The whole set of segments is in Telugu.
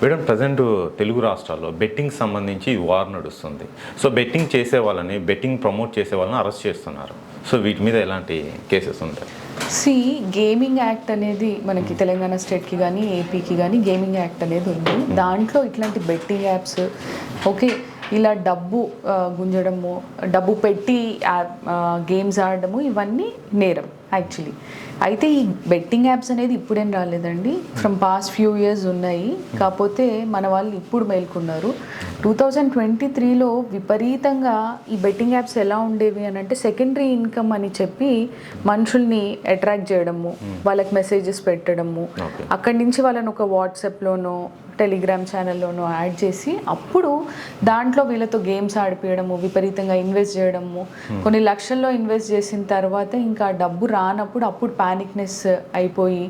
మేడం ప్రజెంట్ తెలుగు రాష్ట్రాల్లో బెట్టింగ్ సంబంధించి వార్ నడుస్తుంది. సో బెట్టింగ్ చేసే వాళ్ళని, బెట్టింగ్ ప్రమోట్ చేసే వాళ్ళని అరెస్ట్ చేస్తున్నారు. సో వీటి మీద ఎలాంటి కేసెస్ ఉంటాయి? గేమింగ్ యాక్ట్ అనేది మనకి తెలంగాణ స్టేట్కి కానీ ఏపీకి కానీ గేమింగ్ యాక్ట్ అనేది ఉంది. దాంట్లో ఇట్లాంటి బెట్టింగ్ యాప్స్ ఓకే ఇలా డబ్బు గుంజడము, డబ్బు పెట్టి గేమ్స్ ఆడడము ఇవన్నీ నేరం యాక్చువల్లీ. అయితే ఈ బెట్టింగ్ యాప్స్ అనేది ఇప్పుడేం రాలేదండి, ఫ్రమ్ పాస్ట్ ఫ్యూ ఇయర్స్ ఉన్నాయి. కాకపోతే మన వాళ్ళు ఇప్పుడు మేల్కొన్నారు. 2023లో విపరీతంగా ఈ బెట్టింగ్ యాప్స్ ఎలా ఉండేవి అని అంటే సెకండరీ ఇన్కమ్ అని చెప్పి మనుషుల్ని అట్రాక్ట్ చేయడము, వాళ్ళకి మెసేజెస్ పెట్టడము, అక్కడి నుంచి వాళ్ళని ఒక వాట్సాప్లోనో టెలిగ్రామ్ ఛానల్లోనూ యాడ్ చేసి అప్పుడు దాంట్లో వీళ్ళతో గేమ్స్ ఆడిపించడము, విపరీతంగా ఇన్వెస్ట్ చేయడము, కొన్ని లక్షల్లో ఇన్వెస్ట్ చేసిన తర్వాత ఇంకా డబ్బు రానప్పుడు అప్పుడు ప్యానిక్నెస్ అయిపోయి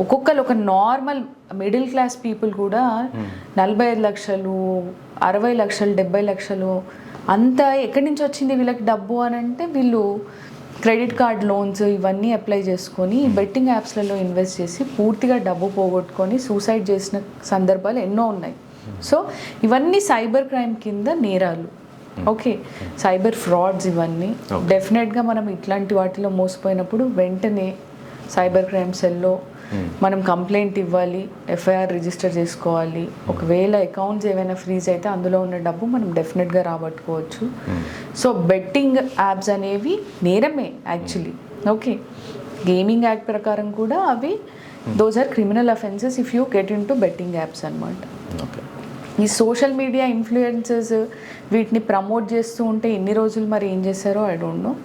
ఒక్కొక్కరు ఒక నార్మల్ మిడిల్ క్లాస్ పీపుల్ కూడా 45 లక్షలు, 60 లక్షలు, 70 లక్షలు అంత ఎక్కడి నుంచి వచ్చింది వీళ్ళకి డబ్బు అని అంటే వీళ్ళు క్రెడిట్ కార్డ్ లోన్స్ ఇవన్నీ అప్లై చేసుకొని బెట్టింగ్ యాప్స్లలో ఇన్వెస్ట్ చేసి పూర్తిగా డబ్బు పోగొట్టుకొని సూసైడ్ చేసిన సందర్భాలు ఎన్నో ఉన్నాయి. సో ఇవన్నీ సైబర్ క్రైమ్ కింద నేరాలు. ఓకే, సైబర్ ఫ్రాడ్స్ ఇవన్నీ డెఫినెట్గా మనం ఇట్లాంటి వాటిలో మోసపోయినప్పుడు వెంటనే సైబర్ క్రైమ్ సెల్లో మనం కంప్లైంట్ ఇవ్వాలి, ఎఫ్ఐఆర్ రిజిస్టర్ చేసుకోవాలి. ఒకవేళ అకౌంట్స్ ఏవైనా ఫ్రీజ్ అయితే అందులో ఉన్న డబ్బు మనం డెఫినెట్గా రాబట్టుకోవచ్చు. సో బెట్టింగ్ యాప్స్ అనేవి నేరమే యాక్చువల్లీ. ఓకే, గేమింగ్ యాక్ట్ ప్రకారం కూడా అవి those are criminal offences if you get into betting apps అనమాట. ఈ సోషల్ మీడియా ఇన్ఫ్లుయెన్సర్స్ వీటిని ప్రమోట్ చేస్తూ ఉంటే ఇన్ని రోజులు మరి ఏం చేశారో ఐ డోంట్ నో.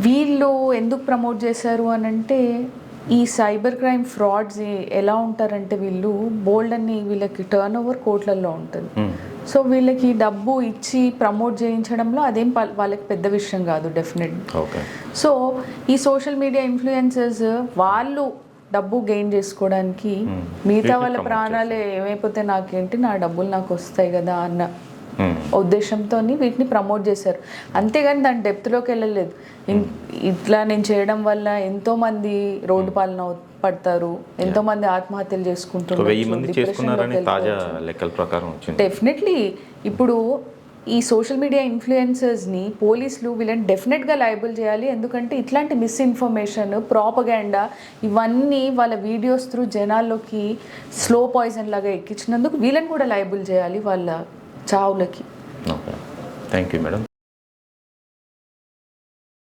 వీళ్ళు ఎందుకు ప్రమోట్ చేశారు అని అంటే ఈ సైబర్ క్రైమ్ ఫ్రాడ్స్ ఎలా ఉంటారంటే వీళ్ళు బోల్డ్ అని వీళ్ళకి టర్న్ ఓవర్ కోట్లలో ఉంటుంది. సో వీళ్ళకి డబ్బు ఇచ్చి ప్రమోట్ చేయించడంలో అదేం వాళ్ళకి పెద్ద విషయం కాదు డెఫినెట్. సో ఈ సోషల్ మీడియా ఇన్ఫ్లుయెన్సర్స్ వాళ్ళు డబ్బు గెయిన్ చేసుకోవడానికి మిగతా వాళ్ళ ప్రాణాలు ఏమైపోతే నాకేంటి, నా డబ్బులు నాకు వస్తాయి కదా అన్న ఉద్దేశంతో వీటిని ప్రమోట్ చేశారు. అంతేగాని దాని డెప్త్లోకి వెళ్ళలేదు. ఇట్లా నేను చేయడం వల్ల ఎంతోమంది రోడ్డు పాలన పడతారు, ఎంతోమంది ఆత్మహత్యలు చేసుకుంటున్నారు. డెఫినెట్లీ ఇప్పుడు ఈ సోషల్ మీడియా ఇన్ఫ్లుయెన్సర్స్ని పోలీసులు వీళ్ళని డెఫినెట్గా లయబుల్ చేయాలి. ఎందుకంటే ఇట్లాంటి మిస్ఇన్ఫర్మేషన్, ప్రాపగాండా ఇవన్నీ వాళ్ళ వీడియోస్ త్రూ జనాల్లోకి స్లో పాయిజన్ లాగా ఎక్కించినందుకు వీళ్ళని కూడా లయబుల్ చేయాలి వాళ్ళ చావులకి. Thank you madam.